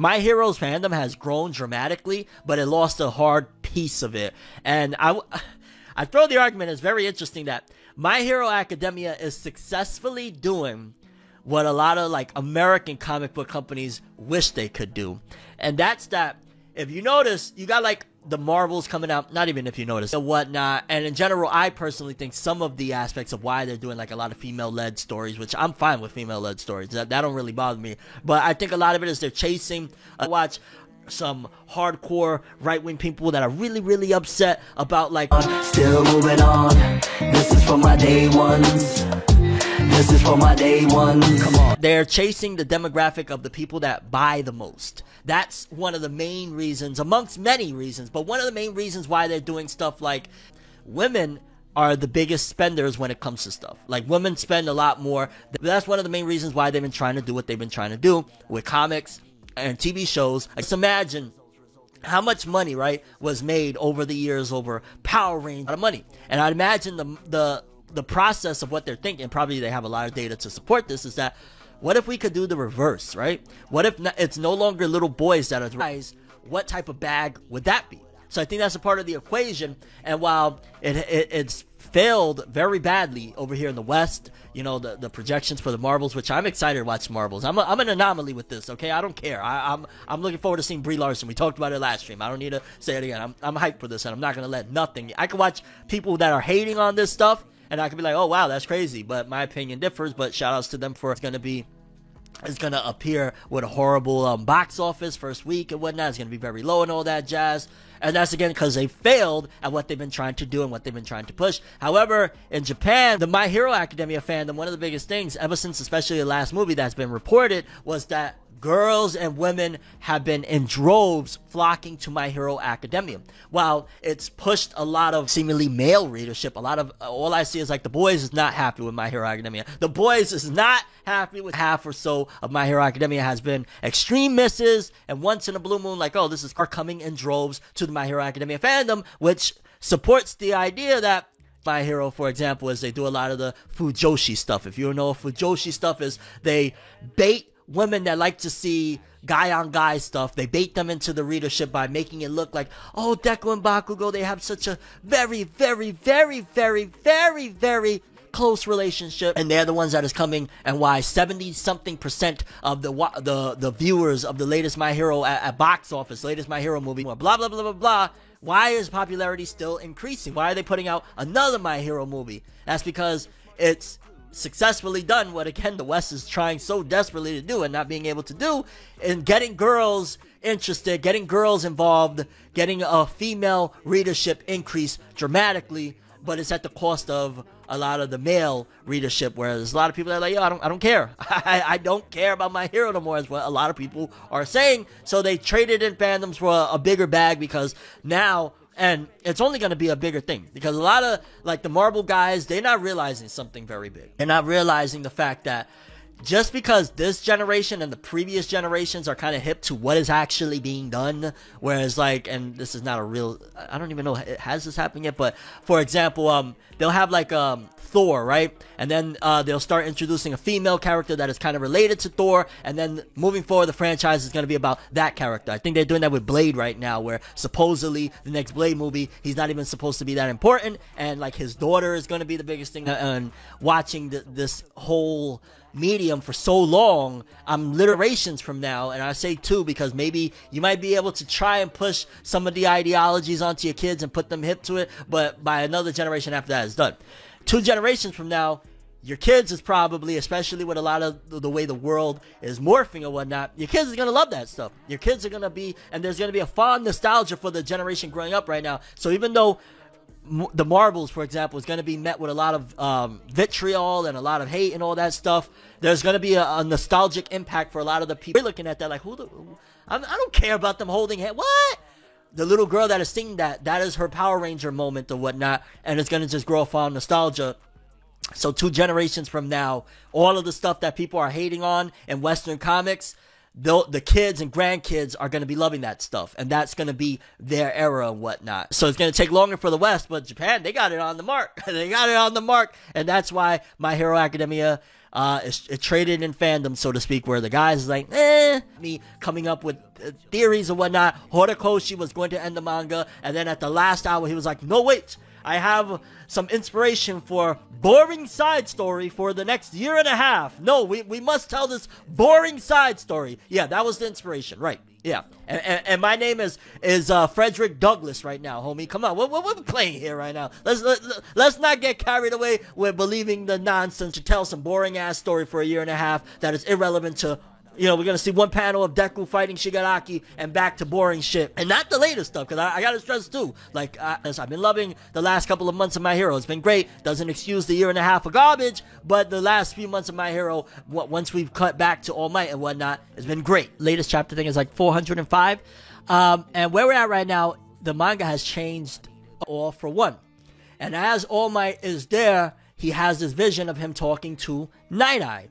My Hero's fandom has grown dramatically, but it lost a hard piece of it. And I throw the argument, it's very interesting that My Hero Academia is successfully doing what a lot of like American comic book companies wish they could do. And that's that, if you notice, you got like the Marvels coming out, not even if you notice, and whatnot. And in general, I personally think some of the aspects of why they're doing like a lot of female-led stories, which I'm fine with female-led stories, that don't really bother me. But I think a lot of it is they're chasing, watch some hardcore right-wing people that are really, really upset about like, still moving on, this is for my day ones. This is for my day ones. Come on. They're chasing the demographic of the people that buy the most. That's one of the main reasons, amongst many reasons, but one of the main reasons why they're doing stuff like women are the biggest spenders when it comes to stuff. Like, women spend a lot more. That's one of the main reasons why they've been trying to do what they've been trying to do with comics and TV shows. Just imagine how much money, right, was made over the years over Power Rangers. A lot of money. And I'd imagine the process of what they're thinking, probably they have a lot of data to support this, is that what if we could do the reverse, right? What if it's no longer little boys that are guys? What type of bag would that be? So I think that's a part of the equation. And while it's failed very badly over here in the West, you know, the projections for the Marvels, which I'm excited to watch Marvels. I'm an anomaly with this, okay? I don't care. I'm looking forward to seeing Brie Larson. We talked about it last stream. I don't need to say it again. I'm hyped for this, and I'm not going to let nothing. I can watch people that are hating on this stuff, and I could be like, oh, wow, that's crazy. But my opinion differs. But shout outs to them for it's going to appear with a horrible box office first week and whatnot. It's going to be very low and all that jazz. And that's, again, because they failed at what they've been trying to do and what they've been trying to push. However, in Japan, the My Hero Academia fandom, one of the biggest things, ever since especially the last movie that's been reported, was that girls and women have been in droves flocking to My Hero Academia. While it's pushed a lot of seemingly male readership, a lot of, all I see is like the boys is not happy with My Hero Academia. The boys is not happy with half or so of My Hero Academia. Has been extreme misses and once in a blue moon, like, oh, this is coming in droves to the My Hero Academia fandom, which supports the idea that My Hero, for example, is they do a lot of the Fujoshi stuff. If you don't know what Fujoshi stuff is, they bait women that like to see guy-on-guy stuff. They bait them into the readership by making it look like, oh, Deku and Bakugo, they have such a very, very, very, very, very, very close relationship, and they're the ones that is coming, and why 70-something% of the viewers of the latest My Hero at box office, latest My Hero movie, blah, blah, blah, blah, blah. Why is popularity still increasing? Why are they putting out another My Hero movie? That's because it's successfully done what, again, the West is trying so desperately to do and not being able to do, in getting girls interested, getting girls involved, getting a female readership increase dramatically, but it's at the cost of a lot of the male readership, whereas a lot of people are like, yo, I don't care. I don't care about My Hero no more, is what a lot of people are saying. So they traded in fandoms for a bigger bag, because now, and it's only going to be a bigger thing, because a lot of, like, the Marvel guys, they're not realizing something very big. They're not realizing the fact that just because this generation and the previous generations are kind of hip to what is actually being done, whereas, like, and this is not a real, I don't even know, has this happened yet, but, for example, they'll have, like, Thor, right? And then they'll start introducing a female character that is kind of related to Thor, and then moving forward, the franchise is going to be about that character. I think they're doing that with Blade right now, where supposedly the next Blade movie, he's not even supposed to be that important, and, like, his daughter is going to be the biggest thing. And watching this whole medium for so long, I'm iterations from now, and I say two because maybe you might be able to try and push some of the ideologies onto your kids and put them hip to it, but by another generation after that is done. 2 generations from now, your kids is probably, especially with a lot of the way the world is morphing and whatnot, your kids are going to love that stuff. Your kids are going to be, and there's going to be a fond nostalgia for the generation growing up right now. So even though the Marvels, for example, is going to be met with a lot of vitriol and a lot of hate and all that stuff, there's going to be a nostalgic impact for a lot of the people looking at that like, I don't care about them holding hands. What? The little girl that is singing that is her Power Ranger moment or whatnot, and it's going to just grow a fond nostalgia. So 2 generations from now, all of the stuff that people are hating on in Western comics, the kids and grandkids are going to be loving that stuff, and that's going to be their era and whatnot. So it's going to take longer for the West, but Japan, they got it on the mark. They got it on the mark, and that's why My Hero Academia is traded in fandom, so to speak, where the guys is like, me coming up with theories and whatnot. Horikoshi was going to end the manga, and then at the last hour, he was like, no, wait, I have some inspiration for boring side story for the next year and a half. No, we must tell this boring side story. Yeah, that was the inspiration, right? Yeah, and my name is Frederick Douglass right now, homie. Come on, what we're playing here right now? Let's not get carried away with believing the nonsense to tell some boring ass story for a year and a half that is irrelevant to. We're going to see one panel of Deku fighting Shigaraki and back to boring shit. And not the latest stuff, because I got to stress too. Like, I've been loving the last couple of months of My Hero. It's been great. Doesn't excuse the year and a half of garbage, but the last few months of My Hero, once we've cut back to All Might and whatnot, has been great. Latest chapter thing is like 405. And where we're at right now, the manga has changed All for One. And as All Might is there, he has this vision of him talking to Night Eye.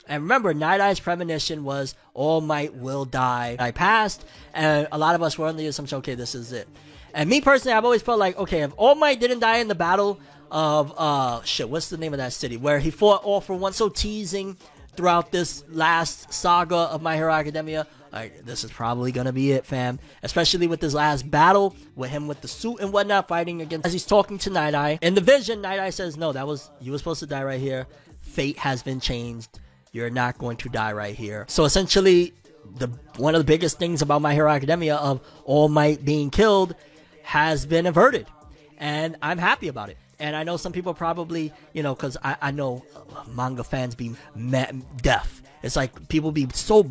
And remember, Night Eye's premonition was All Might will die. I passed, and a lot of us were under the assumption, okay, this is it. And me personally, I've always felt like, okay, if All Might didn't die in the battle of, what's the name of that city? Where he fought All for One, so teasing throughout this last saga of My Hero Academia. This is probably going to be it, fam. Especially with this last battle, with him with the suit and whatnot, fighting against, as he's talking to Night Eye. In the vision, Night Eye says, no, you were supposed to die right here. Fate has been changed. You're not going to die right here. So essentially, one of the biggest things about My Hero Academia of All Might being killed has been averted. And I'm happy about it. And I know some people probably, because I know manga fans be deaf. It's like people be so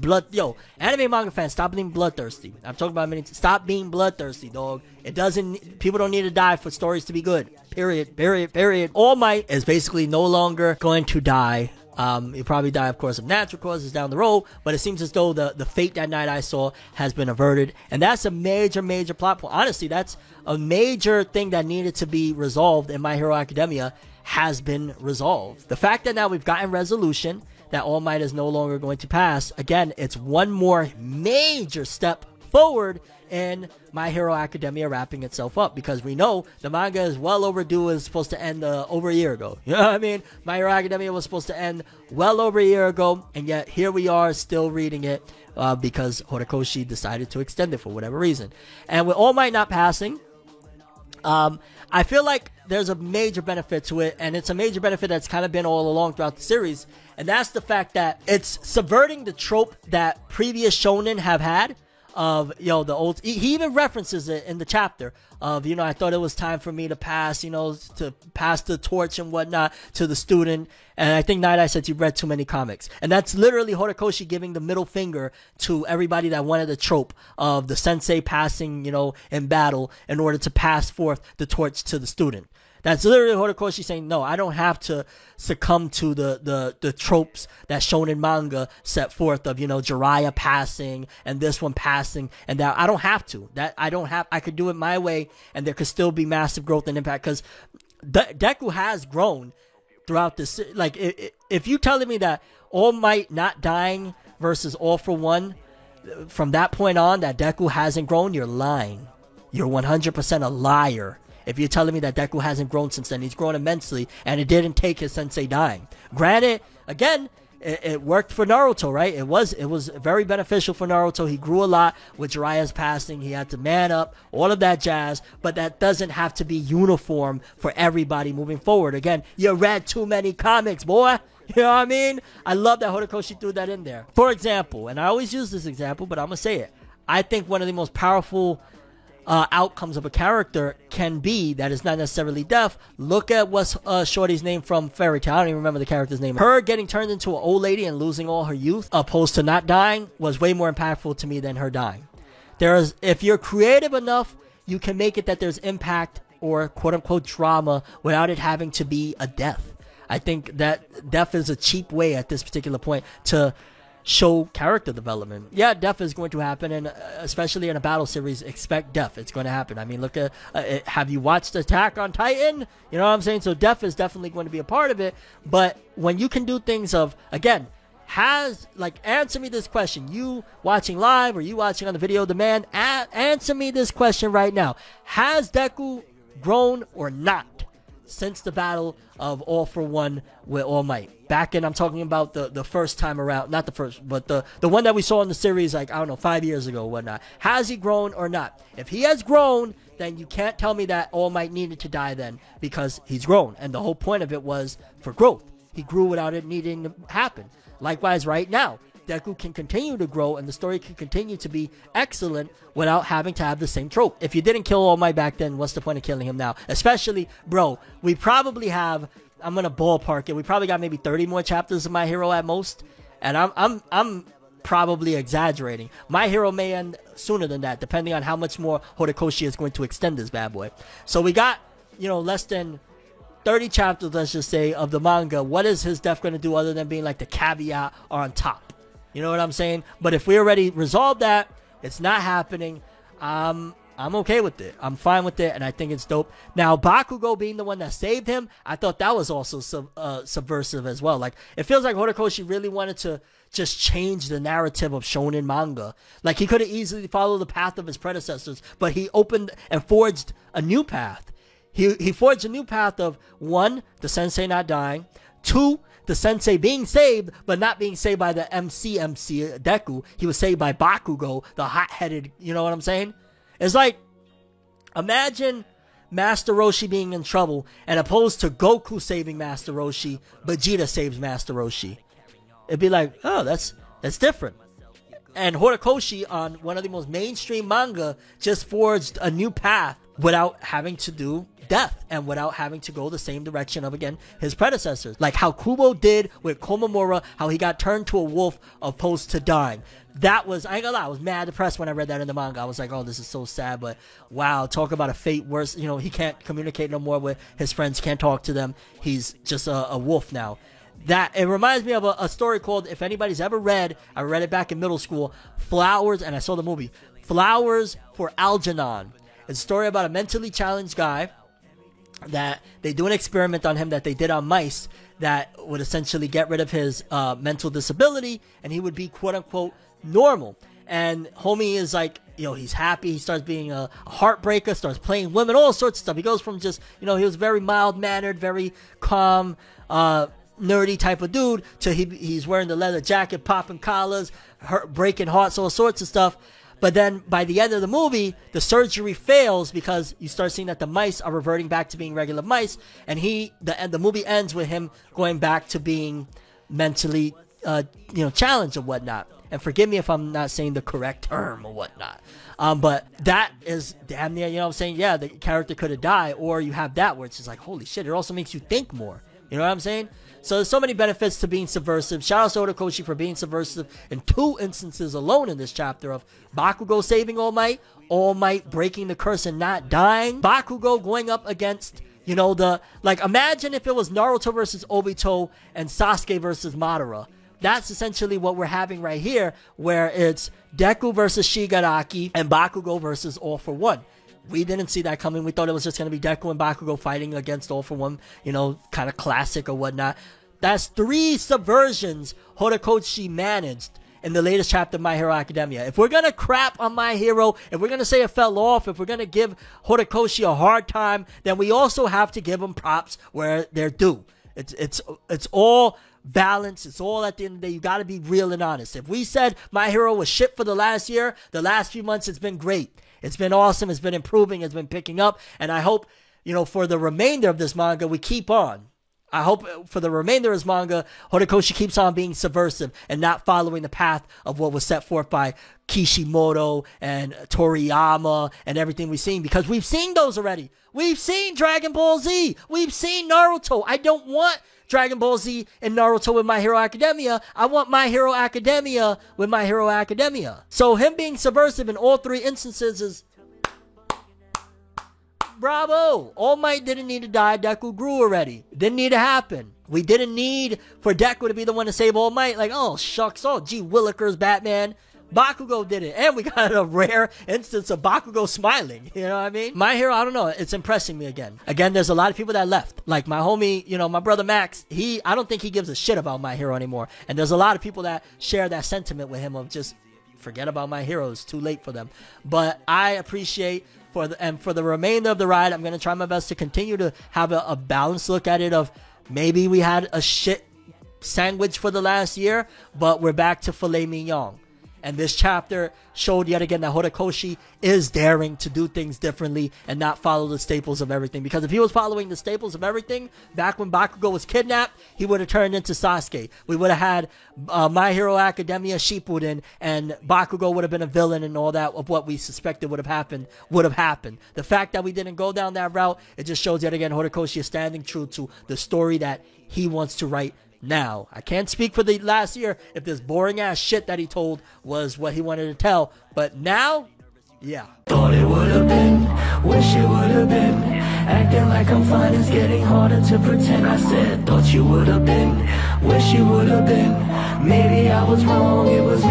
anime manga fans, stop being bloodthirsty. I'm talking about stop being bloodthirsty, dog. People don't need to die for stories to be good. Period. All Might is basically no longer going to die. He'll probably die, of course, of natural causes down the road, but it seems as though the fate that Night Eye saw has been averted, and that's a major plot point. Honestly, that's a major thing that needed to be resolved in My Hero Academia has been resolved. The fact that now we've gotten resolution, that All Might is no longer going to pass, again, it's one more major step forward in My Hero Academia wrapping itself up, because we know the manga is well overdue. Is supposed to end over a year ago. You know what I mean? My Hero Academia was supposed to end well over a year ago, and yet here we are still reading it because Horikoshi decided to extend it for whatever reason. And with All Might not passing, I feel like there's a major benefit to it, and it's a major benefit that's kind of been all along throughout the series, and that's the fact that it's subverting the trope that previous shonen have had of, the old, he even references it in the chapter of, I thought it was time for me to pass, to pass the torch and whatnot to the student. And I think Night Eye said you read too many comics. And that's literally Horikoshi giving the middle finger to everybody that wanted the trope of the sensei passing, in battle in order to pass forth the torch to the student. That's literally Horikoshi saying, no, I don't have to succumb to the tropes that shonen manga set forth of, Jiraiya passing and this one passing and that. I don't have to. I could do it my way, and there could still be massive growth and impact, because Deku has grown throughout this. Like, if you telling me that All Might not dying versus All for One, from that point on, that Deku hasn't grown, you're lying. You're 100% a liar. If you're telling me that Deku hasn't grown since then, he's grown immensely, and it didn't take his sensei dying. Granted, again, it worked for Naruto, right? It was very beneficial for Naruto. He grew a lot with Jiraiya's passing. He had to man up, all of that jazz, but that doesn't have to be uniform for everybody moving forward. Again, you read too many comics, boy. You know what I mean? I love that Horikoshi threw that in there. For example, and I always use this example, but I'm going to say it. I think one of the most powerful outcomes of a character can be that is not necessarily death. Look at what's Shorty's name from Fairy Tail. I don't even remember the character's name. Her getting turned into an old lady and losing all her youth, opposed to not dying, was way more impactful to me than her dying. If you're creative enough, you can make it that there's impact or quote-unquote drama without it having to be a death. I think that death is a cheap way at this particular point to show character development. Yeah, death is going to happen, and especially in a battle series, expect death. It's going to happen. I mean, look at have you watched Attack on Titan? You know what I'm saying? So death is definitely going to be a part of it, but when you can do things of, again, Answer me this question. You watching live or you watching on the video demand, answer me this question right now. Has Deku grown or not since the battle of All for One with All Might? Back in, I'm talking about the first time around, not the first, but the one that we saw in the series, 5 years ago or whatnot. Has he grown or not? If he has grown, then you can't tell me that All Might needed to die then, because he's grown. And the whole point of it was for growth. He grew without it needing to happen. Likewise, right now, Deku can continue to grow and the story can continue to be excellent without having to have the same trope. If you didn't kill All Might back then, what's the point of killing him now? Especially, bro, we probably have, I'm gonna ballpark it, we probably got maybe 30 more chapters of My Hero at most, and I'm probably exaggerating. My Hero may end sooner than that, depending on how much more Horikoshi is going to extend this bad boy. So we got, less than 30 chapters, let's just say, of the manga. What is his death going to do other than being like the caveat on top? You know what I'm saying? But if we already resolved that, it's not happening. I'm okay with it. I'm fine with it, and I think it's dope. Now, Bakugo being the one that saved him, I thought that was also subversive as well. Like, it feels like Horikoshi really wanted to just change the narrative of shonen manga. Like, he could have easily followed the path of his predecessors, but he opened and forged a new path. He forged a new path of, 1, the sensei not dying, 2, the sensei being saved, but not being saved by the MC Deku. He was saved by Bakugo, the hot-headed, you know what I'm saying? It's like, imagine Master Roshi being in trouble, and opposed to Goku saving Master Roshi, Vegeta saves Master Roshi. It'd be like, oh, that's different. And Horikoshi, on one of the most mainstream manga, just forged a new path without having to do death and without having to go the same direction of, again, his predecessors. Like how Kubo did with Komamura, how he got turned to a wolf opposed to dying. That was, I ain't gonna lie, I was mad depressed when I read that in the manga. I was like, oh, this is so sad, but wow, talk about a fate worse. He can't communicate no more with his friends, can't talk to them. He's just a wolf now. That, it reminds me of a story called, if anybody's ever read, I read it back in middle school, Flowers, and I saw the movie, Flowers for Algernon. It's a story about a mentally challenged guy that they do an experiment on him that they did on mice that would essentially get rid of his mental disability, and he would be quote-unquote normal. And homie is like, he's happy, he starts being a heartbreaker, starts playing women, all sorts of stuff. He goes from just, he was very mild-mannered, very calm, nerdy type of dude, to he's wearing the leather jacket, popping collars, breaking hearts, all sorts of stuff. But then by the end of the movie, the surgery fails because you start seeing that the mice are reverting back to being regular mice, and the movie ends with him going back to being mentally, challenged or whatnot. And forgive me if I'm not saying the correct term or whatnot. But that is damn near, what I'm saying? Yeah, the character could have died, or you have that where it's just like, holy shit, it also makes you think more. You know what I'm saying? So there's so many benefits to being subversive. Shout out to Horikoshi for being subversive in 2 instances alone in this chapter of Bakugo saving All Might breaking the curse and not dying, Bakugo going up against, imagine if it was Naruto versus Obito and Sasuke versus Madara. That's essentially what we're having right here, where it's Deku versus Shigaraki and Bakugo versus All for One. We didn't see that coming. We thought it was just going to be Deku and Bakugo fighting against All for One, kind of classic or whatnot. That's 3 subversions Horikoshi managed in the latest chapter of My Hero Academia. If we're going to crap on My Hero, if we're going to say it fell off, if we're going to give Horikoshi a hard time, then we also have to give him props where they're due. It's all balance. It's all at the end of the day. You got to be real and honest. If we said My Hero was shit for the last year, the last few months it's been great. It's been awesome. It's been improving. It's been picking up. And I hope, for the remainder of this manga, we keep on. I hope for the remainder of this manga, Horikoshi keeps on being subversive and not following the path of what was set forth by Kishimoto and Toriyama and everything we've seen. Because we've seen those already. We've seen Dragon Ball Z. We've seen Naruto. I don't want Dragon Ball Z and Naruto with My Hero Academia. I want My Hero Academia with My Hero Academia. So him being subversive in all 3 instances is bravo. All Might didn't need to die. Deku grew already. It didn't need to happen. We didn't need for Deku to be the one to save All Might. Like, oh, shucks. Oh, gee, Willikers, Batman. Bakugo did it. And we got a rare instance of Bakugo smiling. You know what I mean? My Hero, I don't know. It's impressing me again. Again, there's a lot of people that left. Like my homie, my brother Max, I don't think he gives a shit about My Hero anymore. And there's a lot of people that share that sentiment with him of just forget about My Hero. It's too late for them. But I appreciate for the remainder of the ride, I'm going to try my best to continue to have a balanced look at it of maybe we had a shit sandwich for the last year, but we're back to filet mignon. And this chapter showed yet again that Horikoshi is daring to do things differently and not follow the staples of everything. Because if he was following the staples of everything, back when Bakugo was kidnapped, he would have turned into Sasuke. We would have had My Hero Academia Shippuden, and Bakugo would have been a villain, and all that of what we suspected would have happened. The fact that we didn't go down that route, it just shows yet again Horikoshi is standing true to the story that he wants to write now. I can't speak for the last year if this boring ass shit that he told was what he wanted to tell, but now, yeah. Thought it would have been, wish it would have been. Acting like I'm fine is getting harder to pretend. I said, thought you would have been, wish you would have been. Maybe I was wrong, it was me.